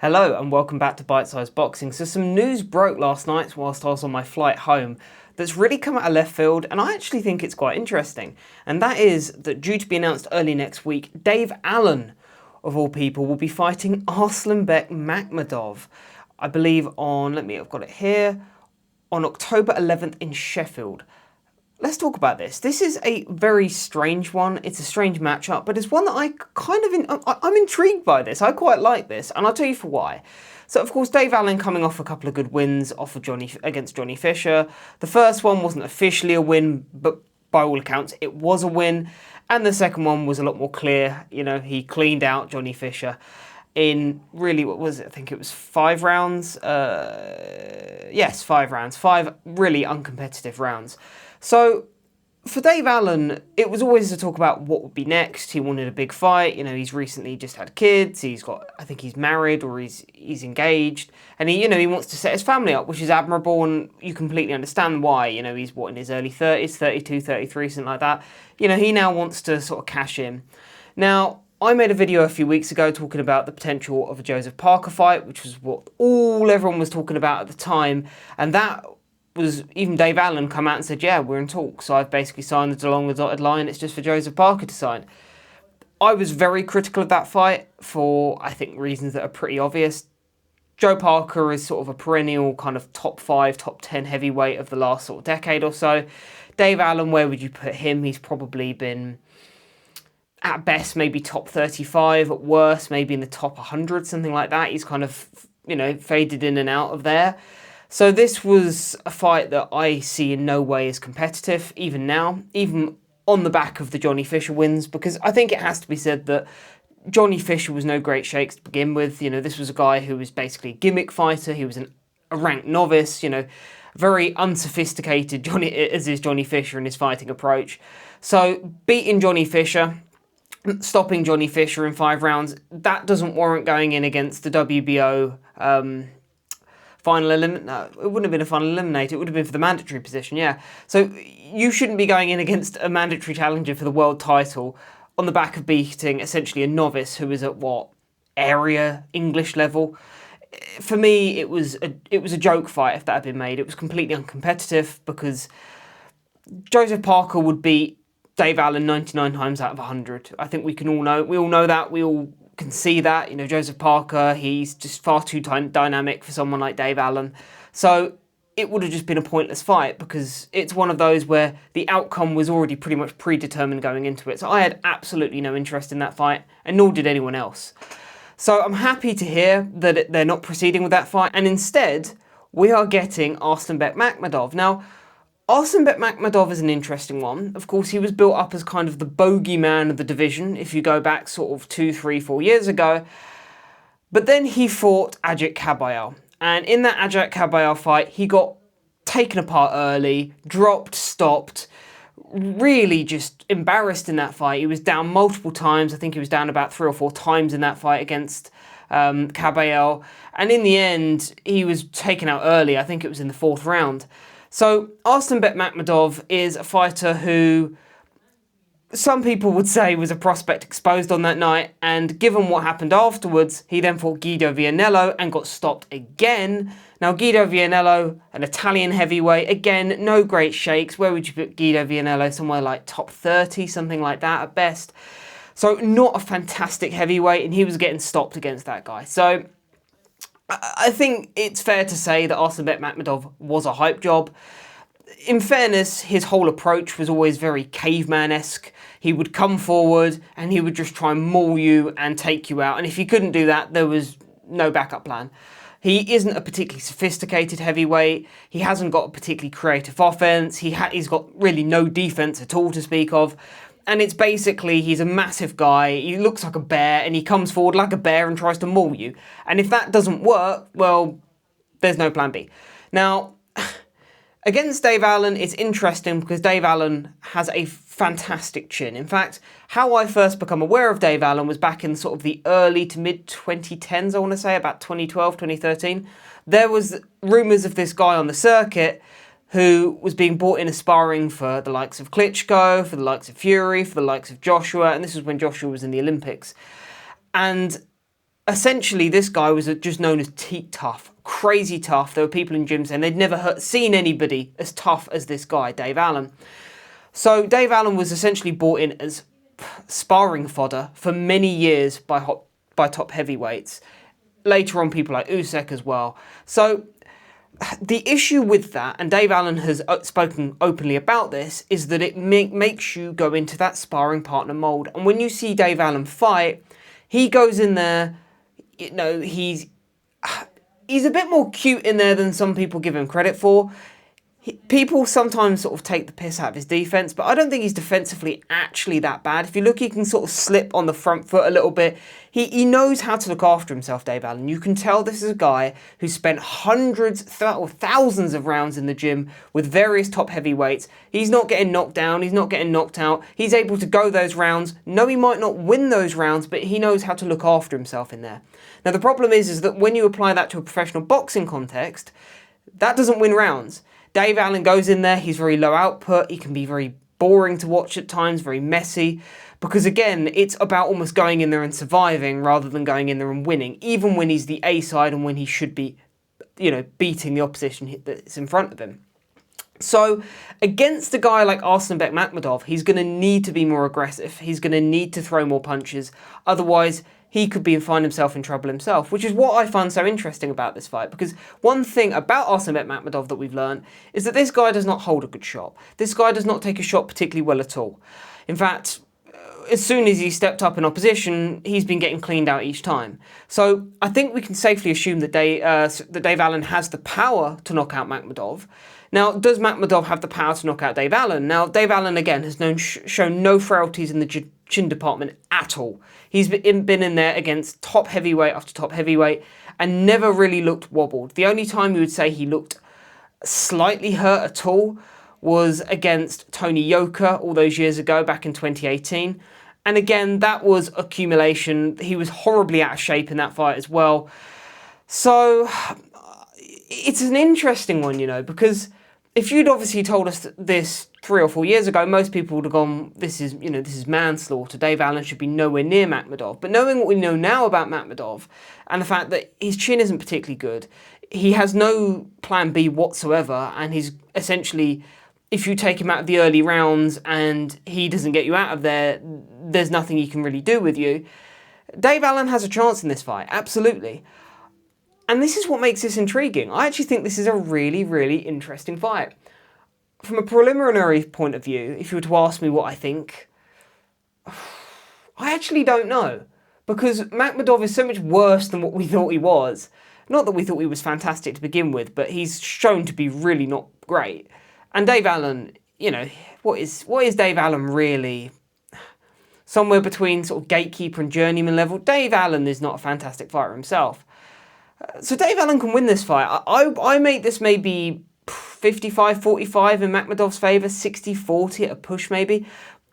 Hello and welcome back to Bite Size Boxing. So some news broke last night whilst I was on my flight home that's really come out of left field, and I actually think it's quite interesting. And that is that, due to be announced early next week, Dave Allen, of all people, will be fighting Arslanbek Makhmudov, I believe I've got it here, on October 11th in Sheffield. Let's talk about this. This is a very strange one. It's a strange matchup, but it's one that I'm intrigued by this. I quite like this, and I'll tell you for why. So, of course, Dave Allen coming off a couple of good wins against Johnny Fisher. The first one wasn't officially a win, but by all accounts, it was a win. And the second one was a lot more clear. You know, he cleaned out Johnny Fisher in really, what was it? I think it was 5 rounds. Yes, 5 rounds. 5 really uncompetitive rounds. So for Dave Allen, it was always to talk about what would be next. He wanted a big fight. You know, he's recently just had kids. I think he's married or he's engaged, and he wants to set his family up, which is admirable, and you completely understand why. You know, he's in his early 30s, 32, 33, something like that. You know, he now wants to sort of cash in. Now, I made a video a few weeks ago talking about the potential of a Joseph Parker fight, which was what everyone was talking about at the time, and that was, even Dave Allen come out and said, yeah, we're in talks, so I've basically signed it along the dotted line, it's just for Joseph Parker to sign. I was very critical of that fight for, I think, reasons that are pretty obvious. Joe Parker is sort of a perennial kind of top 5, top 10 heavyweight of the last sort of decade or so. Dave Allen, where would you put him? He's probably been, at best, maybe top 35, at worst, maybe in the top 100, something like that. He's kind of, faded in and out of there. So this was a fight that I see in no way as competitive, even now, even on the back of the Johnny Fisher wins, because I think it has to be said that Johnny Fisher was no great shakes to begin with. You know, this was a guy who was basically a gimmick fighter. He was a ranked novice, very unsophisticated as is Johnny Fisher in his fighting approach. So beating Johnny Fisher, stopping Johnny Fisher in 5 rounds, that doesn't warrant going in against the WBO final eliminate. No, it wouldn't have been a final eliminator. It would have been for the mandatory position, yeah. So you shouldn't be going in against a mandatory challenger for the world title on the back of beating essentially a novice who is at area English level. For me, it was a joke fight if that had been made. It was completely uncompetitive because Joseph Parker would beat Dave Allen 99 times out of 100. I think we all know that. We all can see that. Joseph Parker, he's just far too dynamic for someone like Dave Allen. So it would have just been a pointless fight because it's one of those where the outcome was already pretty much predetermined going into it. So I had absolutely no interest in that fight, and nor did anyone else. So I'm happy to hear that they're not proceeding with that fight, and instead we are getting Arslanbek Makhmudov. Now, Arslanbek Makhmudov is an interesting one. Of course, he was built up as kind of the bogeyman of the division, if you go back sort of 2, 3, 4 years ago. But then he fought Ajit Kabayel. And in that Ajit Kabayel fight, he got taken apart early, dropped, stopped, really just embarrassed in that fight. He was down multiple times. I think he was down about 3 or 4 times in that fight against Kabayel. And in the end, he was taken out early. I think it was in the 4th round. So Arslanbek Makhmudov is a fighter who some people would say was a prospect exposed on that night, and given what happened afterwards, he then fought Guido Vianello and got stopped again. Now, Guido Vianello, an Italian heavyweight, again, no great shakes. Where would you put Guido Vianello? Somewhere like top 30, something like that at best. So not a fantastic heavyweight, and he was getting stopped against that guy. So I think it's fair to say that Arslanbek Makhmudov was a hype job. In fairness, his whole approach was always very caveman-esque. He would come forward and he would just try and maul you and take you out. And if he couldn't do that, there was no backup plan. He isn't a particularly sophisticated heavyweight. He hasn't got a particularly creative offense. He's got really no defense at all to speak of. And it's basically, he's a massive guy, he looks like a bear, and he comes forward like a bear and tries to maul you. And if that doesn't work, well, there's no plan B. Now, against Dave Allen, it's interesting because Dave Allen has a fantastic chin. In fact, how I first become aware of Dave Allen was back in sort of the early to mid 2010s, I want to say, about 2012, 2013. There was rumours of this guy on the circuit who was being brought in aspiring for the likes of Klitschko, for the likes of Fury, for the likes of Joshua, and this was when Joshua was in the Olympics. And essentially this guy was just known as teak tough, crazy tough. There were people in gyms saying they'd never seen anybody as tough as this guy, Dave Allen. So Dave Allen was essentially brought in as sparring fodder for many years by top heavyweights. Later on, people like Usyk as well. So the issue with that, and Dave Allen has spoken openly about this, is that it makes you go into that sparring partner mold. And when you see Dave Allen fight, he goes in there, you know, he's a bit more cute in there than some people give him credit for. People sometimes sort of take the piss out of his defense, but I don't think he's defensively actually that bad. If you look, he can sort of slip on the front foot a little bit. He knows how to look after himself, Dave Allen. You can tell this is a guy who spent hundreds or thousands of rounds in the gym with various top heavyweights. He's not getting knocked down. He's not getting knocked out. He's able to go those rounds. No, he might not win those rounds, but he knows how to look after himself in there. Now, the problem is that when you apply that to a professional boxing context, that doesn't win rounds. Dave Allen goes in there, he's very low output, he can be very boring to watch at times, very messy, because again, it's about almost going in there and surviving rather than going in there and winning, even when he's the A side and when he should be, you know, beating the opposition that's in front of him. So against a guy like Arslanbek Makhmudov, he's going to need to be more aggressive, he's going to need to throw more punches, otherwise he could find himself in trouble himself, which is what I find so interesting about this fight, because one thing about Arslanbek Makhmudov that we've learned is that this guy does not hold a good shot. This guy does not take a shot particularly well at all. In fact, as soon as he stepped up in opposition, he's been getting cleaned out each time. So I think we can safely assume that Dave Allen has the power to knock out Makmudov. Now, does Makmudov have the power to knock out Dave Allen? Now, Dave Allen, again, has shown no frailties in the chin department at all. He's been in there against top heavyweight after top heavyweight and never really looked wobbled. The only time you would say he looked slightly hurt at all was against Tony Yoka all those years ago, back in 2018. And again, that was accumulation. He was horribly out of shape in that fight as well. So it's an interesting one, you know, because if you'd obviously told us this 3 or 4 years ago, most people would have gone, this is manslaughter. Dave Allen should be nowhere near Makmudov. But knowing what we know now about Makmudov and the fact that his chin isn't particularly good, he has no plan B whatsoever, and he's essentially, if you take him out of the early rounds and he doesn't get you out of there, there's nothing he can really do with you. Dave Allen has a chance in this fight, absolutely. And this is what makes this intriguing. I actually think this is a really, really interesting fight. From a preliminary point of view, if you were to ask me what I think, I actually don't know. Because Makmudov is so much worse than what we thought he was. Not that we thought he was fantastic to begin with, but he's shown to be really not great. And Dave Allen, you know, what is Dave Allen really? Somewhere between sort of gatekeeper and journeyman level. Dave Allen is not a fantastic fighter himself. So Dave Allen can win this fight. I make this maybe 55-45 in Makmudov's favour, 60-40 at a push maybe.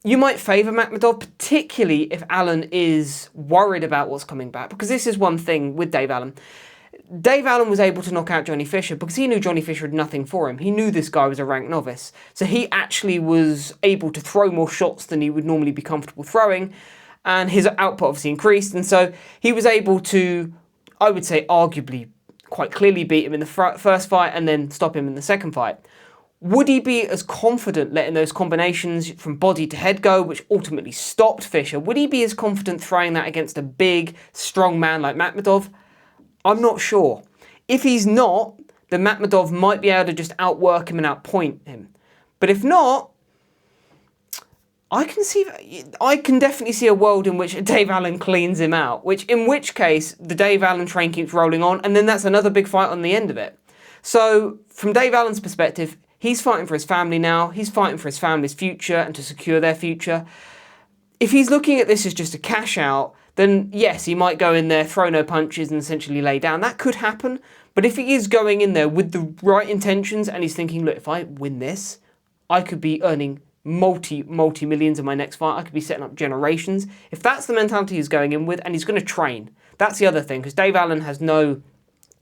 You might favour Makmudov, particularly if Allen is worried about what's coming back, because this is one thing with Dave Allen. Dave Allen was able to knock out Johnny Fisher because he knew Johnny Fisher had nothing for him. He knew this guy was a ranked novice. So he actually was able to throw more shots than he would normally be comfortable throwing, and his output obviously increased, and so he was able to, I would say, arguably quite clearly beat him in the first fight and then stop him in the second fight. Would he be as confident letting those combinations from body to head go, which ultimately stopped Fisher? Would he be as confident throwing that against a big, strong man like Makmudov? I'm not sure. If he's not, then Makmudov might be able to just outwork him and outpoint him. But if not, I can definitely see a world in which Dave Allen cleans him out, in which case the Dave Allen train keeps rolling on, and then that's another big fight on the end of it. So from Dave Allen's perspective, he's fighting for his family now, he's fighting for his family's future and to secure their future. If he's looking at this as just a cash out, then yes, he might go in there, throw no punches and essentially lay down. That could happen, but if he is going in there with the right intentions and he's thinking, look, if I win this, I could be earning multi-millions in my next fight. I could be setting up generations. If that's the mentality he's going in with, and he's going to train. That's the other thing, because Dave Allen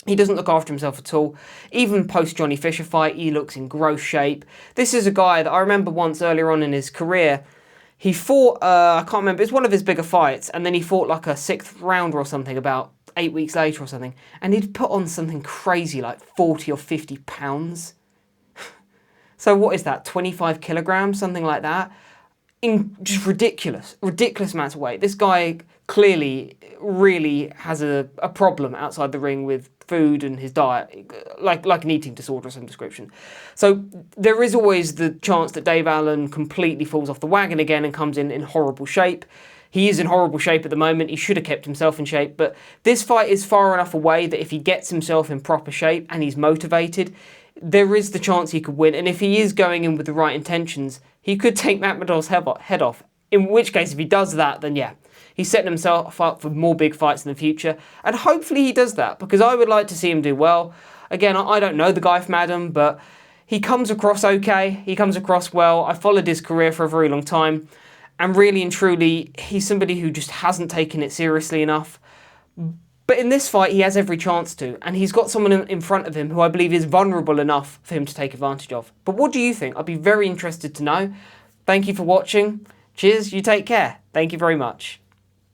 he doesn't look after himself at all. Even post Johnny Fisher fight, he looks in gross shape. This is a guy that I remember once earlier on in his career, He fought, I can't remember, it's one of his bigger fights, and then he fought like a 6th rounder or something about 8 weeks later or something, and he'd put on something crazy like 40 or 50 pounds. So what is that, 25 kilograms, something like that? Just ridiculous amounts of weight. This guy clearly really has a problem outside the ring with food and his diet, like an eating disorder of some description. So there is always the chance that Dave Allen completely falls off the wagon again and comes in horrible shape. He is in horrible shape at the moment. He should have kept himself in shape, but this fight is far enough away that if he gets himself in proper shape and he's motivated, there is the chance he could win. And if he is going in with the right intentions, he could take Makmudov's head off. In which case, if he does that, then yeah, he's setting himself up for more big fights in the future. And hopefully he does that, because I would like to see him do well. Again, I don't know the guy from Adam, but he comes across okay. He comes across well. I followed his career for a very long time. And really and truly, he's somebody who just hasn't taken it seriously enough. But in this fight, he has every chance to, and he's got someone in front of him who I believe is vulnerable enough for him to take advantage of. But what do you think? I'd be very interested to know. Thank you for watching. Cheers, you take care. Thank you very much.